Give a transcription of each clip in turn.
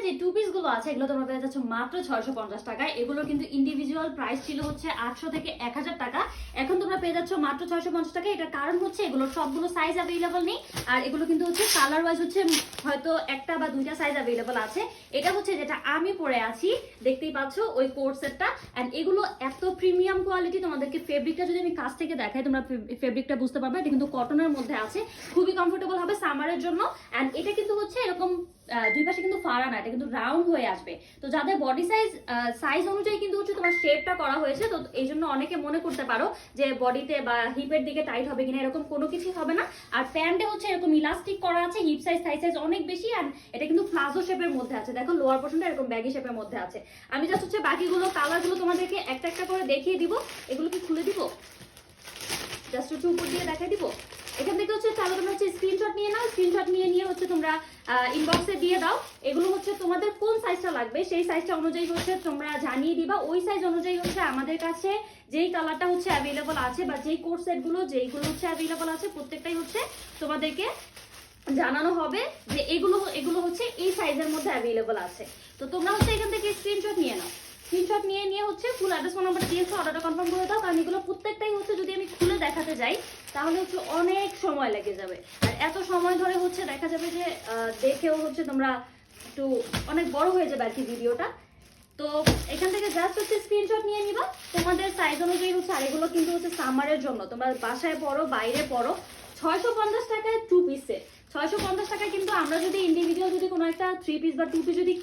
যে two piece গুলো আছে এগুলো তোমরা পেয়ে যাচ্ছ মাত্র 650 টাকায়। এগুলো কিন্তু ইন্ডিভিজুয়াল প্রাইস ছিল হচ্ছে 800 থেকে 1000 টাকা, এখন তোমরা পেয়ে যাচ্ছ মাত্র 650 টাকা। এটার কারণ হচ্ছে এগুলো সবগুলো সাইজ অ্যাভেলেবল নেই, আর এগুলো কিন্তু হচ্ছে কালার ওয়াইজ হচ্ছে হয়তো একটা বা দুইটা সাইজ অ্যাভেলেবল আছে। এটা হচ্ছে যেটা আমি পরে আছি, দেখতেই পাচ্ছ ওই কোট সেটটা। এন্ড এগুলো এত প্রিমিয়াম কোয়ালিটি, তোমাদেরকে ফেব্রিকটা যদি আমি কাছ থেকে দেখাই তোমরা ফেব্রিকটা বুঝতে পারবে। এটা কিন্তু কটনের মধ্যে আছে, খুবই কমফোর্টেবল হবে সামারের জন্য। এন্ড এটা কিন্তু হচ্ছে এরকম দুই পাশে কিন্তু ফাড়া না, এটা কিন্তু রাউন্ড হয়ে আসবে। তো যাদের বডি সাইজ অনুযায়ী কিন্তু হচ্ছে তোমার শেপটা করা হয়েছে, তো এই জন্য অনেকে মনে করতে পারো যে বডিতে বা হিপের দিকে টাইট হবে কিনা, এরকম কোনো কিছু হবে না। আর প্যান্টে হচ্ছে এরকম ইলাস্টিক করা আছে, হিপ সাইজ থাই সাইজ অনেক বেশি। আর এটা কিন্তু প্লাজো শেপের মধ্যে আছে, দেখো লোয়ার পোর্শনটা এরকম ব্যাগি শেপের মধ্যে আছে। আমি জাস্ট হচ্ছে বাকিগুলো কালারগুলো তোমাদেরকে একটা একটা করে দেখিয়ে দিব। এগুলো কি খুলে দিব, জাস্ট হচ্ছে উপর দিয়ে দেখাই দিব। এখান থেকে হচ্ছে তাহলে তোমরা হচ্ছে স্ক্রিনশট নিয়ে নাও, স্ক্রিনশট নিয়ে হচ্ছে তোমরা ইনবক্সে দিয়ে দাও। এগুলো হচ্ছে তোমাদের কোন সাইজটা লাগবে সেই সাইজটা অনুযায়ী হচ্ছে তোমরা জানিয়ে দিবা। ওই সাইজ অনুযায়ী হচ্ছে আমাদের কাছে যেই কালারটা হচ্ছে অ্যাভেলেবল আছে বা যেই কোট সেটগুলো যেইগুলো হচ্ছে অ্যাভেলেবল আছে প্রত্যেকটাই হচ্ছে তোমাদেরকে জানানো হবে যে এগুলো হচ্ছে এই সাইজের মধ্যে অ্যাভেলেবল আছে। তো তোমরা হচ্ছে এখান থেকে স্ক্রিনশট নিয়ে নাও, স্ক্রিনশট নিয়ে হচ্ছে ফুল অ্যাড্রেস ফোন নাম্বার দিয়েছো, অর্ডারটা কনফার্ম করে দাও। কারণ এগুলো প্রত্যেকটাই হচ্ছে যদি আমি খুলে দেখাতে যাই তাহলে হচ্ছে অনেক সময় লেগে যাবে, আর এত সময় ধরে হচ্ছে দেখা যাবে যে দেখেও হচ্ছে তোমরা একটু অনেক বড় হয়ে যাবে আর কি ভিডিওটা। তো এখান থেকে জাস্ট হচ্ছে স্ক্রিনশট নিয়ে নিবা তোমাদের সাইজ অনুযায়ী হচ্ছে। আর এগুলো কিন্তু হচ্ছে সামারের জন্য, তোমরা বাসায় পরো বাইরে পরো। 650 টাকায় টু পিসে, 650 টাকায় কিন্তু আমরা যদি ইন্ডিভিজুয়াল যদি কোনো একটা থ্রি পিস বা টু পিস যদি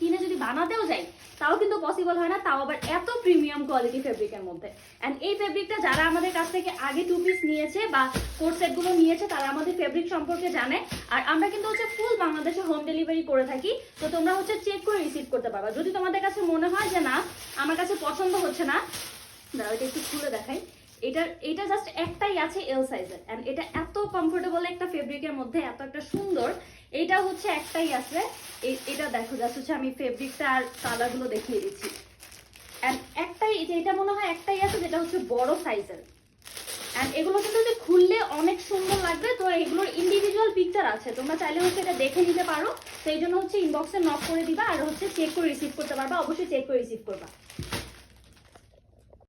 কিনে যদি বানাতেও যাই তাও কিন্তু পসিবল হয় না, তাও আবার এত প্রিমিয়াম কোয়ালিটি ফেব্রিকের মধ্যে। অ্যান্ড এই ফেব্রিকটা যারা আমাদের কাছ থেকে আগে টু পিস নিয়েছে বা কোট সেটগুলো নিয়েছে তারা আমাদের ফেব্রিক সম্পর্কে জানে। আর আমরা কিন্তু হচ্ছে ফুল বাংলাদেশে হোম ডেলিভারি করে থাকি, তো তোমরা হচ্ছে চেক করে রিসিভ করতে পারবা। যদি তোমাদের কাছে মনে হয় যে না আমার কাছে পছন্দ হচ্ছে না, দাঁড়াও এটা একটু খুলে দেখাই। এটা জাস্ট একটাই আছে এল সাইজের, এন্ড এটা এত কমফোর্টেবল একটা ফেব্রিকের মধ্যে, এত একটা সুন্দর। এটা হচ্ছে একটাই আছে, এটা দেখো জাস্ট হচ্ছে আমি ফেব্রিকটা আর কালারগুলো দেখিয়ে দিচ্ছি। এন্ড একটাই, এটা মনে হয় একটাই আছে যেটা হচ্ছে বড় সাইজের। এন্ড এগুলো কিন্তু যে খুললে অনেক সুন্দর লাগবে। তো এগুলোর ইন্ডিভিজুয়াল পিকচার আছে, তোমরা চাইলে হচ্ছে এটা দেখে নিতে পারো। সেই জন্য হচ্ছে ইনবক্সে নক করে দিবা আর হচ্ছে চেক করে রিসিভ করতে পারবা, অবশ্যই চেক করে রিসিভ করবা।